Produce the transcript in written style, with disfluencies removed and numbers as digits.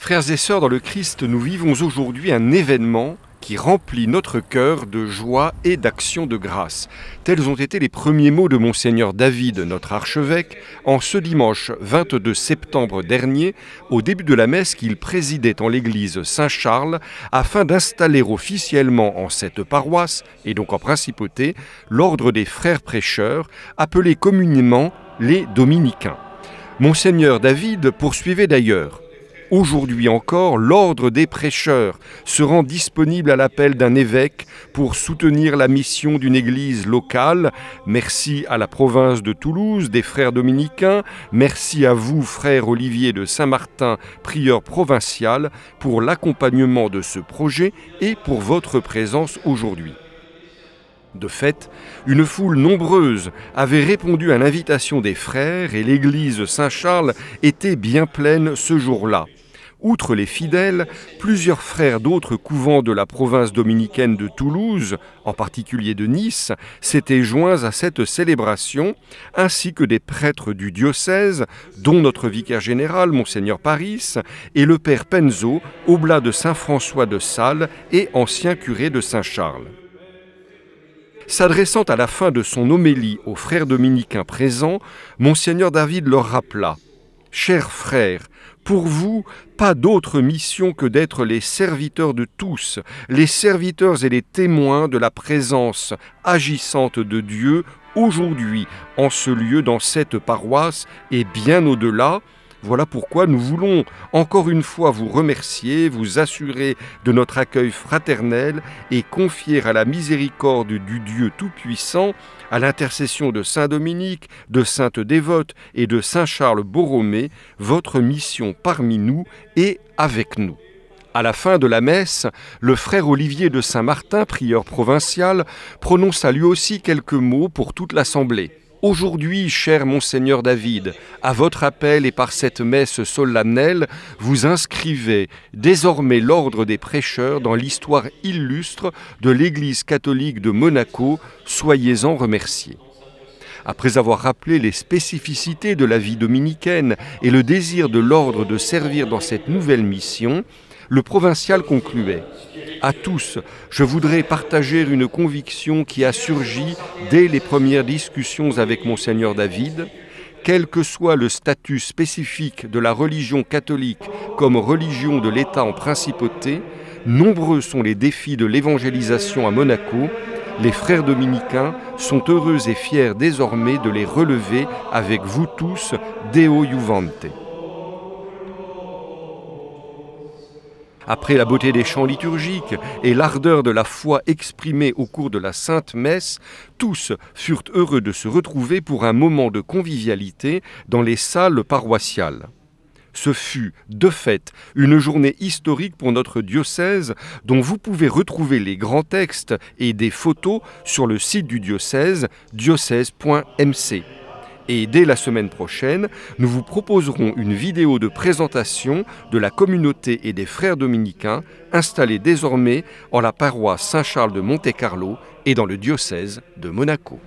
Frères et sœurs dans le Christ, nous vivons aujourd'hui un événement qui remplit notre cœur de joie et d'action de grâce. Tels ont été les premiers mots de Monseigneur David, notre archevêque, en ce dimanche 22 septembre dernier, au début de la messe qu'il présidait en l'église Saint-Charles, afin d'installer officiellement en cette paroisse, et donc en principauté, l'ordre des frères prêcheurs, appelés communément les dominicains. Monseigneur David poursuivait d'ailleurs: aujourd'hui encore, l'ordre des prêcheurs se rend disponible à l'appel d'un évêque pour soutenir la mission d'une église locale. Merci à la province de Toulouse, des frères dominicains. Merci à vous, frère Olivier de Saint-Martin, prieur provincial, pour l'accompagnement de ce projet et pour votre présence aujourd'hui. De fait, une foule nombreuse avait répondu à l'invitation des frères et l'église Saint-Charles était bien pleine ce jour-là. Outre les fidèles, plusieurs frères d'autres couvents de la province dominicaine de Toulouse, en particulier de Nice, s'étaient joints à cette célébration, ainsi que des prêtres du diocèse, dont notre vicaire général, Monseigneur Paris, et le père Penzo, oblat de Saint-François de Sales et ancien curé de Saint-Charles. S'adressant à la fin de son homélie aux frères dominicains présents, Monseigneur David leur rappela: « Chers frères, pour vous, pas d'autre mission que d'être les serviteurs de tous, les serviteurs et les témoins de la présence agissante de Dieu aujourd'hui en ce lieu, dans cette paroisse et bien au-delà. Voilà pourquoi nous voulons encore une fois vous remercier, vous assurer de notre accueil fraternel et confier à la miséricorde du Dieu Tout-Puissant, à l'intercession de Saint Dominique, de Sainte Dévote et de Saint Charles Borromée, votre mission parmi nous et avec nous. » À la fin de la messe, le frère Olivier de Saint-Martin, prieur provincial, prononça lui aussi quelques mots pour toute l'assemblée. Aujourd'hui, cher Monseigneur David, à votre appel et par cette messe solennelle, vous inscrivez désormais l'ordre des prêcheurs dans l'histoire illustre de l'Église catholique de Monaco. Soyez-en remerciés. Après avoir rappelé les spécificités de la vie dominicaine et le désir de l'ordre de servir dans cette nouvelle mission, le provincial concluait: « À tous, je voudrais partager une conviction qui a surgi dès les premières discussions avec Monseigneur David. Quel que soit le statut spécifique de la religion catholique comme religion de l'État en principauté, nombreux sont les défis de l'évangélisation à Monaco. Les frères dominicains sont heureux et fiers désormais de les relever avec vous tous, Deo Juvante. » Après la beauté des chants liturgiques et l'ardeur de la foi exprimée au cours de la Sainte Messe, tous furent heureux de se retrouver pour un moment de convivialité dans les salles paroissiales. Ce fut, de fait, une journée historique pour notre diocèse dont vous pouvez retrouver les grands textes et des photos sur le site du diocèse, diocèse.mc. Et dès la semaine prochaine, nous vous proposerons une vidéo de présentation de la communauté et des frères dominicains installés désormais en la paroisse Saint-Charles de Monte-Carlo et dans le diocèse de Monaco.